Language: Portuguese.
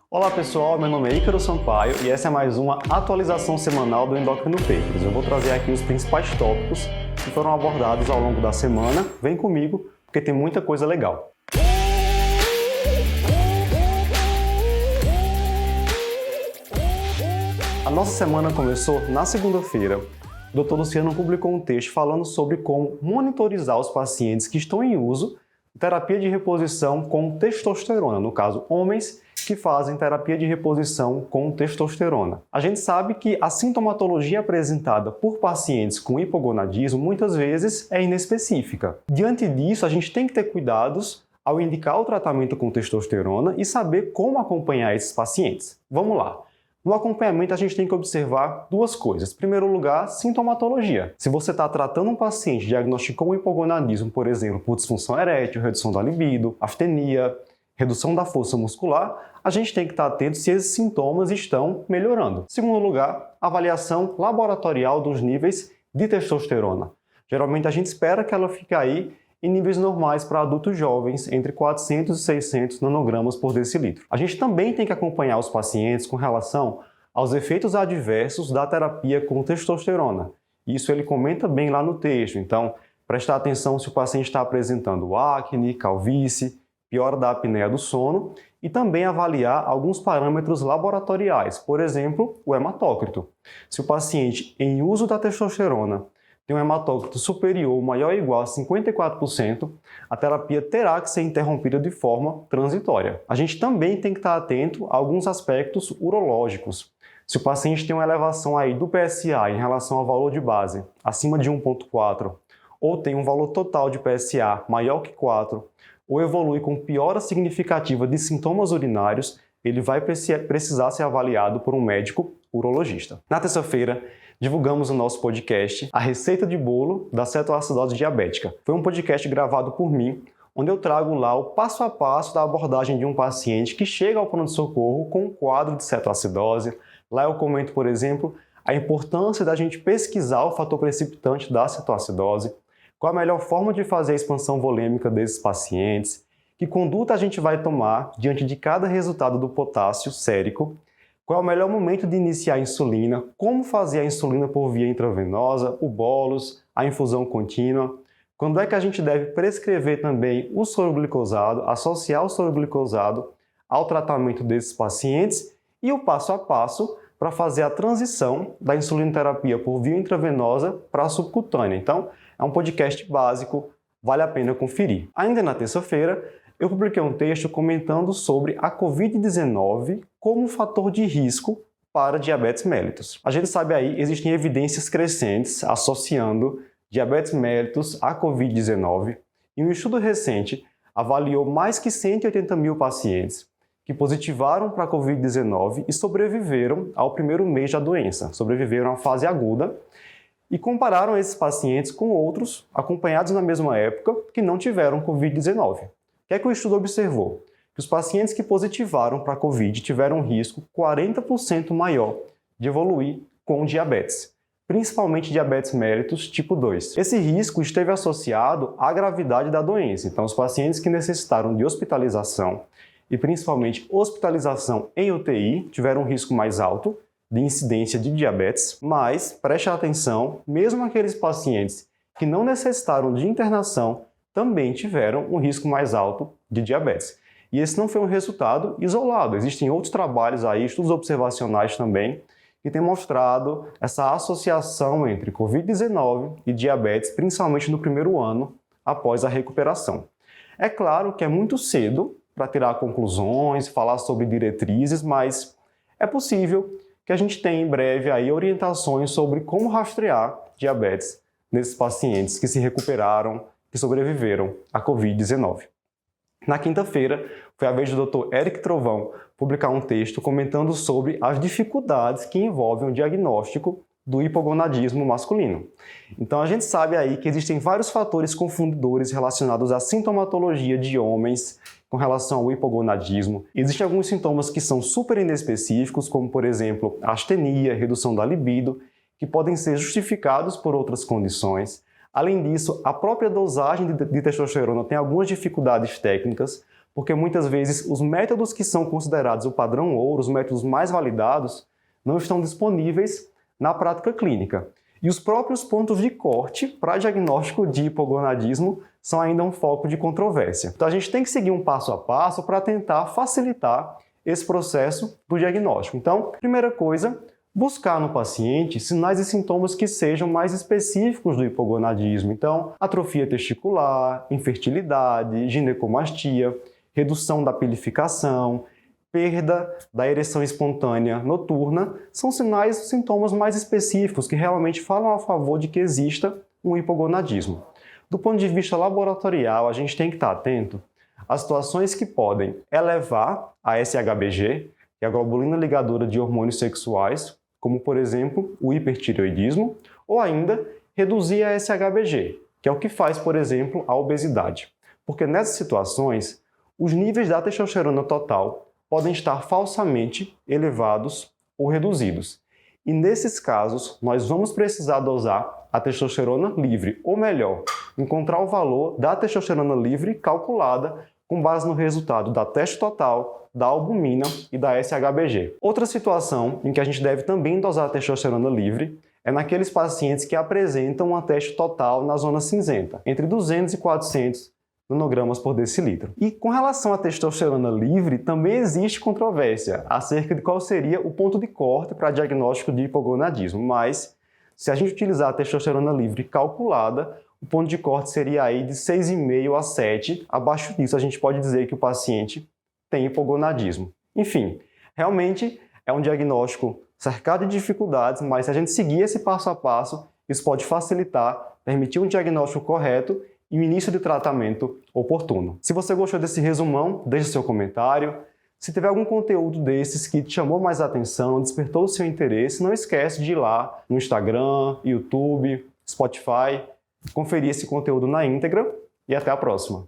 Olá pessoal, meu nome é Ícaro Sampaio e essa é mais uma atualização semanal do Endocrino Papers. Eu vou trazer aqui os principais tópicos que foram abordados ao longo da semana. Vem comigo, porque tem muita coisa legal. A nossa semana começou na segunda-feira. O Dr. Luciano publicou um texto falando sobre como monitorizar os pacientes que estão em uso de terapia de reposição com testosterona, no caso, homens que fazem terapia de reposição com testosterona. A gente sabe que a sintomatologia apresentada por pacientes com hipogonadismo muitas vezes é inespecífica. Diante disso, a gente tem que ter cuidados ao indicar o tratamento com testosterona e saber como acompanhar esses pacientes. Vamos lá. No acompanhamento, a gente tem que observar duas coisas. Em primeiro lugar, sintomatologia. Se você está tratando um paciente que diagnosticou um hipogonadismo, por exemplo, por disfunção erétil, redução da libido, astenia, redução da força muscular, a gente tem que estar atento se esses sintomas estão melhorando. Em segundo lugar, avaliação laboratorial dos níveis de testosterona. Geralmente a gente espera que ela fique aí em níveis normais para adultos jovens, entre 400 e 600 nanogramas por decilitro. A gente também tem que acompanhar os pacientes com relação aos efeitos adversos da terapia com testosterona. Isso ele comenta bem lá no texto, então prestar atenção se o paciente está apresentando acne, calvície, piora da apneia do sono e também avaliar alguns parâmetros laboratoriais, por exemplo, o hematócrito. Se o paciente em uso da testosterona tem um hematócrito superior ou maior ou igual a 54%, a terapia terá que ser interrompida de forma transitória. A gente também tem que estar atento a alguns aspectos urológicos. Se o paciente tem uma elevação aí do PSA em relação ao valor de base acima de 1,4 ou tem um valor total de PSA maior que 4, ou evolui com piora significativa de sintomas urinários, ele vai precisar ser avaliado por um médico urologista. Na terça-feira, divulgamos o nosso podcast A Receita de Bolo da Cetoacidose Diabética. Foi um podcast gravado por mim, onde eu trago lá o passo a passo da abordagem de um paciente que chega ao pronto-socorro com um quadro de cetoacidose. Lá eu comento, por exemplo, a importância da gente pesquisar o fator precipitante da cetoacidose, qual a melhor forma de fazer a expansão volêmica desses pacientes, que conduta a gente vai tomar diante de cada resultado do potássio sérico, qual é o melhor momento de iniciar a insulina, como fazer a insulina por via intravenosa, o bolus, a infusão contínua, quando é que a gente deve prescrever também o soro glicosado, associar o soro glicosado ao tratamento desses pacientes e o passo a passo para fazer a transição da insulinoterapia por via intravenosa para a subcutânea. Então, é um podcast básico, vale a pena conferir. Ainda na terça-feira, eu publiquei um texto comentando sobre a Covid-19 como fator de risco para diabetes mellitus. A gente sabe aí, existem evidências crescentes associando diabetes mellitus à Covid-19 e um estudo recente avaliou mais que 180 mil pacientes que positivaram para a Covid-19 e sobreviveram ao primeiro mês da doença, sobreviveram à fase aguda, e compararam esses pacientes com outros acompanhados na mesma época que não tiveram Covid-19. O que é que o estudo observou? Que os pacientes que positivaram para a Covid tiveram um risco 40% maior de evoluir com diabetes, principalmente diabetes mellitus tipo 2. Esse risco esteve associado à gravidade da doença, então os pacientes que necessitaram de hospitalização e principalmente hospitalização em UTI tiveram um risco mais alto de incidência de diabetes, mas preste atenção, mesmo aqueles pacientes que não necessitaram de internação também tiveram um risco mais alto de diabetes. E esse não foi um resultado isolado, existem outros trabalhos aí, estudos observacionais também, que têm mostrado essa associação entre Covid-19 e diabetes, principalmente no primeiro ano após a recuperação. É claro que é muito cedo para tirar conclusões, falar sobre diretrizes, mas é possível que a gente tenha em breve aí orientações sobre como rastrear diabetes nesses pacientes que se recuperaram, que sobreviveram à Covid-19. Na quinta-feira, foi a vez do Dr. Eric Trovão publicar um texto comentando sobre as dificuldades que envolvem o diagnóstico do hipogonadismo masculino. Então a gente sabe aí que existem vários fatores confundidores relacionados à sintomatologia de homens com relação ao hipogonadismo. Existem alguns sintomas que são super inespecíficos, como por exemplo, a astenia, redução da libido, que podem ser justificados por outras condições. Além disso, a própria dosagem de testosterona tem algumas dificuldades técnicas. porque muitas vezes os métodos que são considerados o padrão ouro, os métodos mais validados, não estão disponíveis na prática clínica. E os próprios pontos de corte para diagnóstico de hipogonadismo são ainda um foco de controvérsia. Então a gente tem que seguir um passo a passo para tentar facilitar esse processo do diagnóstico. Então, primeira coisa, buscar no paciente sinais e sintomas que sejam mais específicos do hipogonadismo. Então, atrofia testicular, infertilidade, ginecomastia, redução da pilificação, perda da ereção espontânea noturna, são sinais e sintomas mais específicos que realmente falam a favor de que exista um hipogonadismo. Do ponto de vista laboratorial, a gente tem que estar atento às situações que podem elevar a SHBG, que é a globulina ligadora de hormônios sexuais, como, por exemplo, o hipertireoidismo, ou ainda reduzir a SHBG, que é o que faz, por exemplo, a obesidade. Porque nessas situações, os níveis da testosterona total podem estar falsamente elevados ou reduzidos. E nesses casos, nós vamos precisar dosar a testosterona livre, ou melhor, encontrar o valor da testosterona livre calculada com base no resultado da testo total, da albumina e da SHBG. Outra situação em que a gente deve também dosar a testosterona livre é naqueles pacientes que apresentam uma testo total na zona cinzenta, entre 200 e 400 nanogramas por decilitro. E com relação à testosterona livre, também existe controvérsia acerca de qual seria o ponto de corte para diagnóstico de hipogonadismo, mas se a gente utilizar a testosterona livre calculada, o ponto de corte seria aí de 6,5 a 7. Abaixo disso, a gente pode dizer que o paciente tem hipogonadismo. Enfim, realmente é um diagnóstico cercado de dificuldades, mas se a gente seguir esse passo a passo, isso pode facilitar, permitir um diagnóstico correto e o início de tratamento oportuno. Se você gostou desse resumão, deixe seu comentário. Se tiver algum conteúdo desses que te chamou mais atenção, despertou o seu interesse, não esquece de ir lá no Instagram, YouTube, Spotify, conferir esse conteúdo na íntegra e até a próxima.